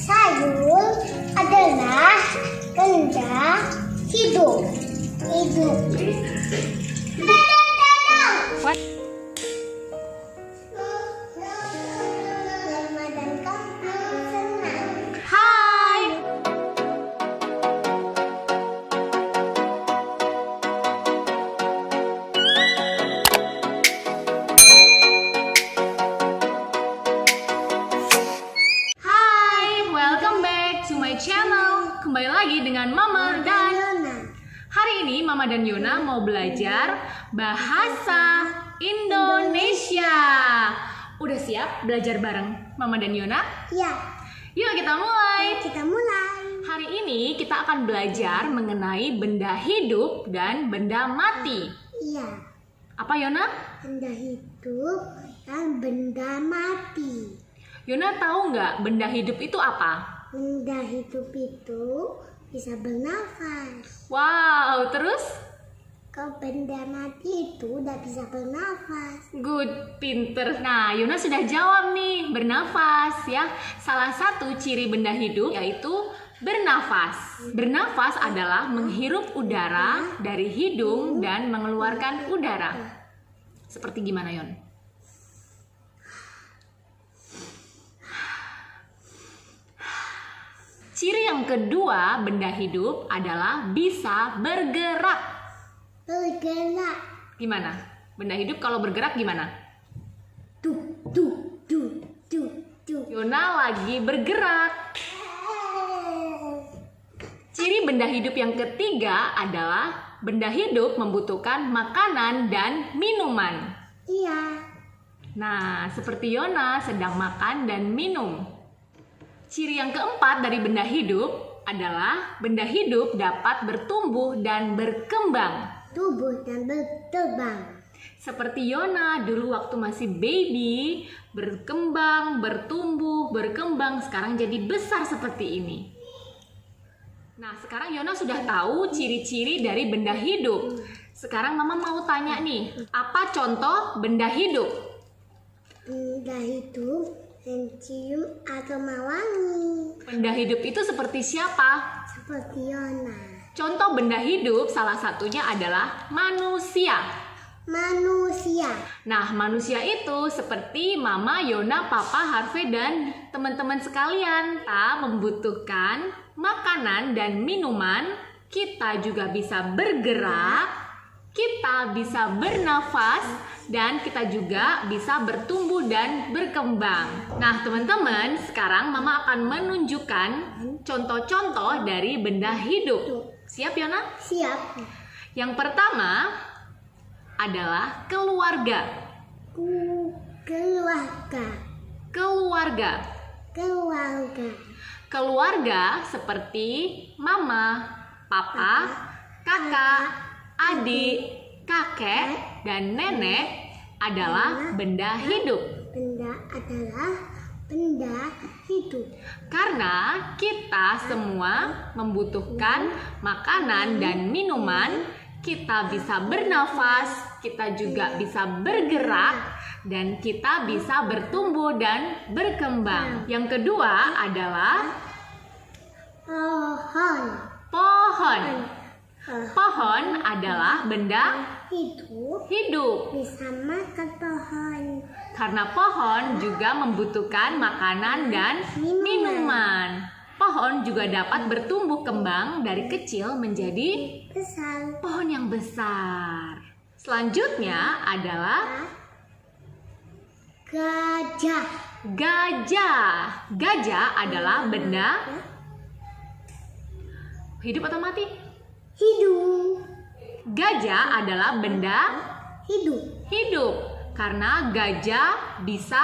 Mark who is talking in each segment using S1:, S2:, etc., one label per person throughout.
S1: Sayur adalah benda hidup.
S2: What? Hai. Hai, welcome back to my channel. Kembali lagi dengan Mama dan hari ini Mama dan Yona mau belajar bahasa Indonesia. Udah siap belajar bareng Mama dan Yona?
S1: Ya,
S2: Yuk kita mulai.
S1: kita mulai.
S2: Hari ini kita akan belajar mengenai benda hidup dan benda mati.
S1: Iya,
S2: Apa Yona?
S1: benda hidup dan benda mati.
S2: Yona tahu nggak benda hidup itu apa?
S1: Benda hidup itu bisa bernafas.
S2: Wow, terus?
S1: Kalau benda mati itu udah bisa bernafas.
S2: Good, pinter. Nah, Yona sudah jawab nih, bernafas ya. Salah satu ciri benda hidup yaitu bernafas. Bernafas adalah menghirup udara dari hidung dan mengeluarkan udara. Seperti gimana, Yon? Ciri yang kedua benda hidup adalah bisa bergerak.
S1: Bergerak.
S2: Gimana? Benda hidup kalau bergerak gimana?
S1: Duh, duh, duh, duh, duh.
S2: Yona lagi bergerak. Ciri benda hidup yang ketiga adalah benda hidup membutuhkan makanan dan minuman.
S1: Iya.
S2: Nah, seperti Yona sedang makan dan minum. Ciri yang keempat dari benda hidup adalah benda hidup dapat bertumbuh dan berkembang.
S1: Tubuh dan berterbang.
S2: Seperti Yona dulu waktu masih baby, berkembang, bertumbuh, berkembang, sekarang jadi besar seperti ini. Nah, sekarang Yona sudah tahu ciri-ciri dari benda hidup. Sekarang Mama mau tanya nih, apa contoh benda hidup?
S1: Benda hidup mencium aroma wangi.
S2: Benda hidup itu seperti siapa?
S1: Seperti Yona.
S2: Contoh benda hidup salah satunya adalah manusia.
S1: Manusia.
S2: Nah, manusia itu seperti Mama, Yona, Papa, Harvey, dan teman-teman sekalian. Kita membutuhkan makanan dan minuman. Kita juga bisa bergerak, kita bisa bernafas, dan kita juga bisa bertumbuh dan berkembang. Nah, teman-teman, sekarang Mama akan menunjukkan contoh-contoh dari benda hidup. Siap, Yona?
S1: Siap.
S2: Yang pertama adalah keluarga.
S1: Keluarga.
S2: Keluarga.
S1: Keluarga.
S2: Keluarga seperti Mama, Papa, Kakak, adik, kakek, dan nenek adalah benda hidup.
S1: Benda adalah benda hidup.
S2: Karena kita semua membutuhkan makanan dan minuman, kita bisa bernafas, kita juga bisa bergerak, dan kita bisa bertumbuh dan berkembang. Yang kedua adalah
S1: Pohon.
S2: pohon. Pohon adalah benda hidup.
S1: Bisa makan pohon.
S2: Karena pohon juga membutuhkan makanan dan minuman. Pohon juga dapat bertumbuh kembang dari kecil menjadi
S1: Besar.
S2: pohon yang besar. Selanjutnya adalah
S1: Gajah.
S2: gajah. Gajah adalah benda hidup atau mati?
S1: Hidup.
S2: Gajah adalah benda
S1: Hidup.
S2: hidup. Karena gajah bisa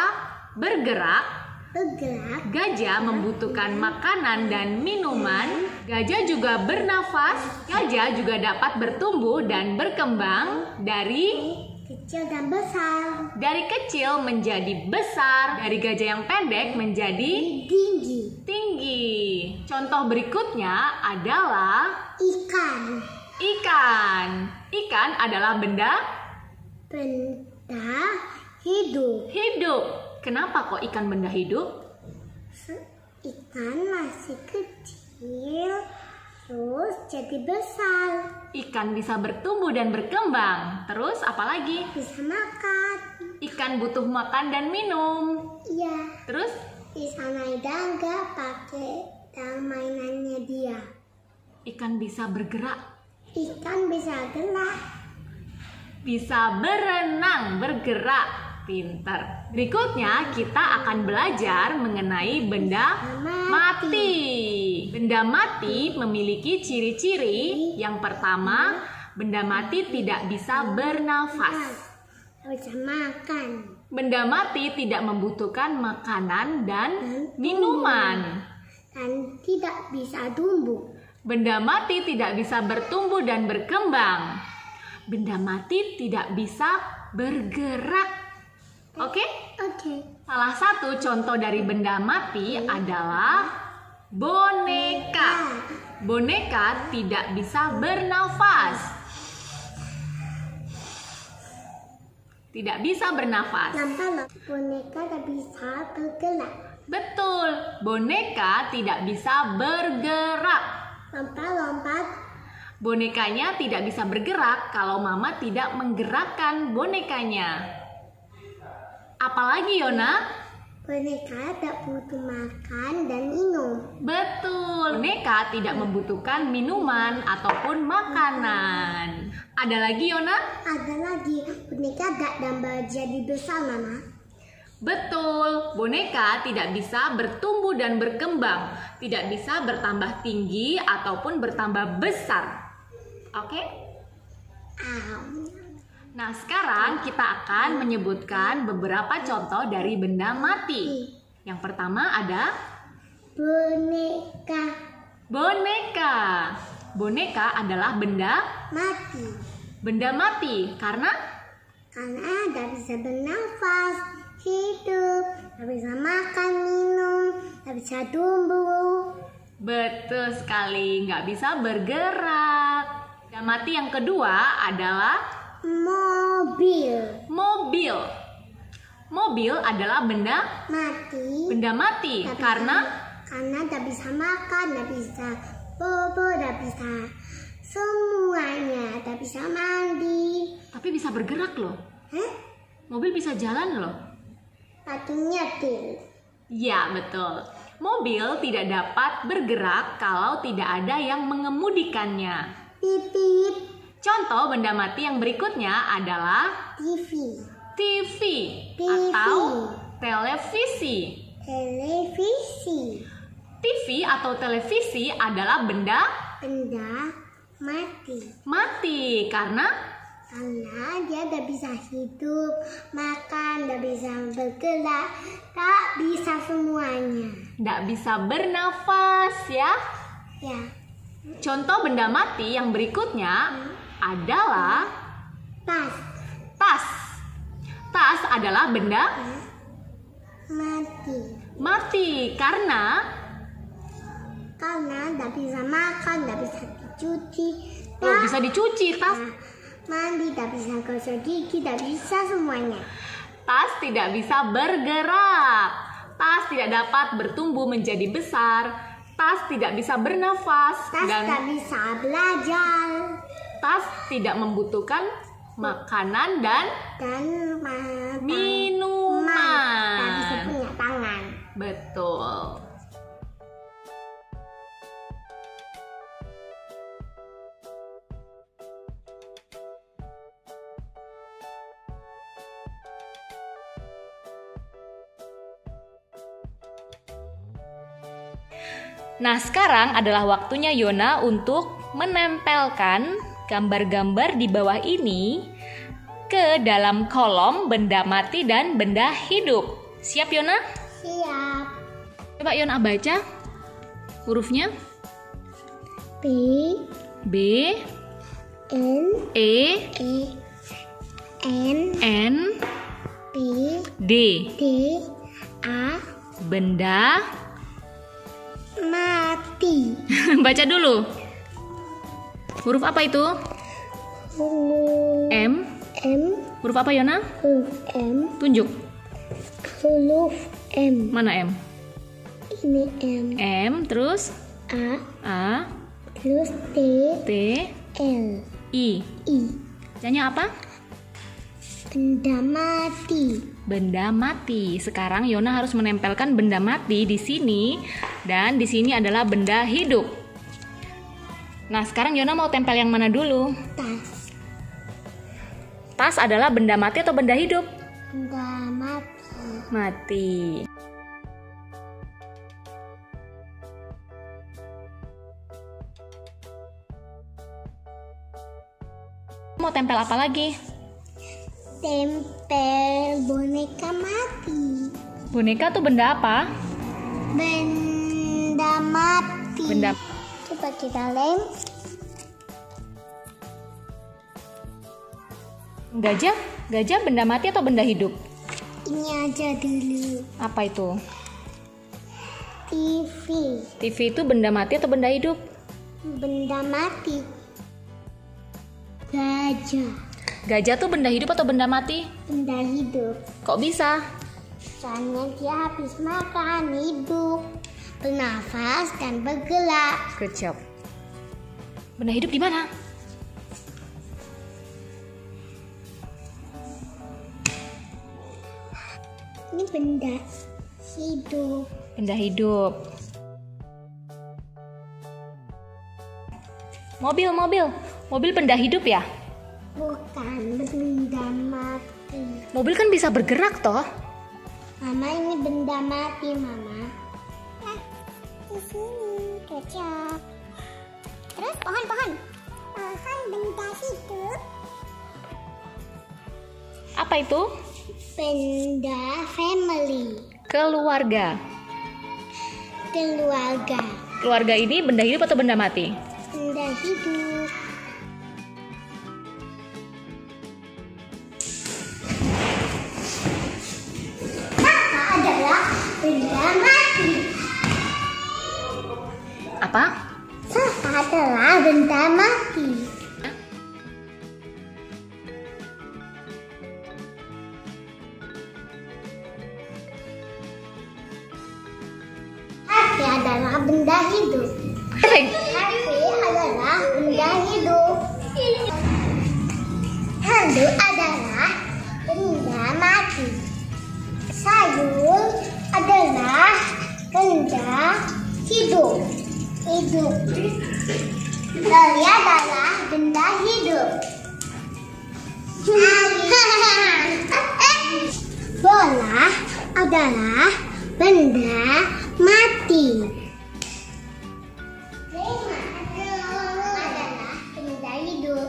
S2: bergerak,
S1: Bergerak.
S2: gajah membutuhkan makanan dan minuman, gajah juga bernafas, gajah juga dapat bertumbuh dan berkembang dari
S1: Kecil dan besar.
S2: kecil menjadi besar, dari gajah yang pendek menjadi
S1: Tinggi.
S2: tinggi. Contoh berikutnya adalah
S1: Ikan.
S2: ikan. Ikan adalah benda
S1: hidup.
S2: hidup. Kenapa kok ikan benda hidup?
S1: Ikan Ikan masih kecil, terus jadi besar.
S2: Ikan bisa bertumbuh dan berkembang. Terus apa lagi?
S1: Bisa makan.
S2: Ikan butuh makan dan minum.
S1: Iya.
S2: Terus?
S1: Bisa naik tangga pakai mainannya dia.
S2: Ikan bisa bergerak.
S1: Ikan bisa gerak.
S2: Bisa berenang, bergerak. Pintar. Berikutnya kita akan belajar mengenai benda mati. Benda mati memiliki ciri-ciri. Yang pertama, benda mati tidak bisa bernafas.
S1: Bisa makan.
S2: Benda mati tidak membutuhkan makanan dan minuman.
S1: Dan tidak bisa tumbuh.
S2: Benda mati tidak bisa bertumbuh dan berkembang. Benda mati tidak bisa bergerak. Oke?
S1: Oke.
S2: Salah satu contoh dari benda mati adalah boneka. Boneka tidak bisa bernafas. Tidak bisa bernafas.
S1: Nampak boneka tak bisa bergerak.
S2: Betul, boneka tidak bisa bergerak.
S1: Lompat-lompat.
S2: Bonekanya tidak bisa bergerak kalau mama tidak menggerakkan bonekanya. Apalagi Yona?
S1: Boneka tak butuh makan dan minum.
S2: Betul, boneka tidak membutuhkan minuman ataupun makanan. Ada lagi Yona?
S1: Ada lagi, boneka tak tambah jadi besar, Mama.
S2: Betul, boneka tidak bisa bertumbuh dan berkembang, tidak bisa bertambah tinggi ataupun bertambah besar. Oke? Nah, sekarang kita akan menyebutkan beberapa contoh dari benda mati. Yang pertama ada
S1: Boneka.
S2: boneka. Boneka adalah benda
S1: Mati.
S2: karena
S1: Tak bisa bernafas, hidup, tak bisa makan, minum, tak bisa tumbuh.
S2: betul sekali, nggak bisa bergerak. Benda mati yang kedua adalah
S1: Mobil.
S2: Mobil adalah benda mati karena
S1: tak bisa makan, tak bisa bobo, tak bisa semuanya, tak bisa mandi.
S2: tapi bisa bergerak loh. Mobil bisa jalan loh.
S1: Tapi nyetir.
S2: Ya, betul. Mobil tidak dapat bergerak kalau tidak ada yang mengemudikannya.
S1: Pipit.
S2: Contoh benda mati yang berikutnya adalah TV atau televisi. TV atau televisi adalah benda mati karena
S1: dia tidak bisa hidup, makan, tidak bisa bergerak, tak bisa semuanya.
S2: tidak bisa bernafas ya. Contoh benda mati yang berikutnya adalah
S1: Tas.
S2: Tas adalah benda mati karena
S1: tidak bisa makan, tidak bisa dicuci.
S2: Bisa dicuci tas.
S1: Mandi, tidak bisa gosok gigi, tidak bisa semuanya.
S2: Tas tidak bisa bergerak. Tas tidak dapat bertumbuh menjadi besar. Tas tidak bisa bernafas.
S1: Tas tidak bisa belajar.
S2: Tas tidak membutuhkan makanan dan minuman.
S1: Tak bisa punya tangan.
S2: Betul. Nah, sekarang adalah waktunya Yona untuk menempelkan gambar-gambar di bawah ini ke dalam kolom benda mati dan benda hidup. Siap Yona?
S1: Siap.
S2: Coba Yona baca hurufnya.
S1: B
S2: N D
S1: A
S2: benda
S1: mati.
S2: Baca dulu. Huruf apa itu?
S1: Huruf
S2: M. Huruf apa Yona?
S1: Huruf M.
S2: Tunjuk.
S1: Huruf M.
S2: Mana M?
S1: Ini M.
S2: M, terus A,
S1: Terus
S2: T,
S1: L.
S2: I.
S1: I.
S2: Bacanya apa?
S1: Benda mati.
S2: Benda mati. Sekarang Yona harus menempelkan benda mati di sini dan di sini adalah benda hidup. Nah, sekarang Yona mau tempel yang mana dulu?
S1: Tas.
S2: Tas adalah benda mati atau benda hidup?
S1: Benda mati.
S2: Mati. Mau tempel apa lagi?
S1: Tempel boneka mati.
S2: Boneka tuh benda apa?
S1: Benda mati.
S2: Benda.
S1: Coba kita lem.
S2: Gajah? Gajah benda mati atau benda hidup?
S1: Ini aja dulu.
S2: Apa itu?
S1: TV.
S2: TV itu benda mati atau benda hidup?
S1: Benda mati. Gajah.
S2: Gajah tuh benda hidup atau benda mati?
S1: Benda hidup.
S2: Kok bisa?
S1: Soalnya dia habis makan, hidup, bernafas, dan bergerak.
S2: Good job. Benda hidup di mana?
S1: Ini benda hidup.
S2: Benda hidup. Mobil. Mobil benda hidup ya?
S1: Bukan, benda mati.
S2: Mobil kan bisa bergerak toh?
S1: Mama, ini benda mati, Mama. Di sini, kecap. Terus pohon. Pohon benda hidup.
S2: Apa itu?
S1: Benda family.
S2: Keluarga.
S1: Keluarga.
S2: Keluarga ini benda hidup atau benda mati?
S1: Benda hidup. Benda mati.
S2: Apa?
S1: Sampah adalah benda mati. HP adalah benda hidup. HP adalah benda hidup. Handuk adalah benda mati. Sayur adalah benda hidup. Lari adalah benda hidup. Bola adalah benda mati. Adalah benda hidup.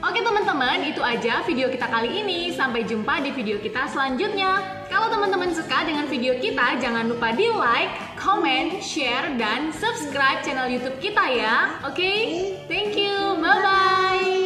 S2: Oke teman-teman, itu aja video kita kali ini. Sampai jumpa di video kita selanjutnya. Kalau teman-teman suka dengan video kita, jangan lupa di like, comment, share, dan subscribe channel YouTube kita ya. Oke? Thank you. Bye-bye.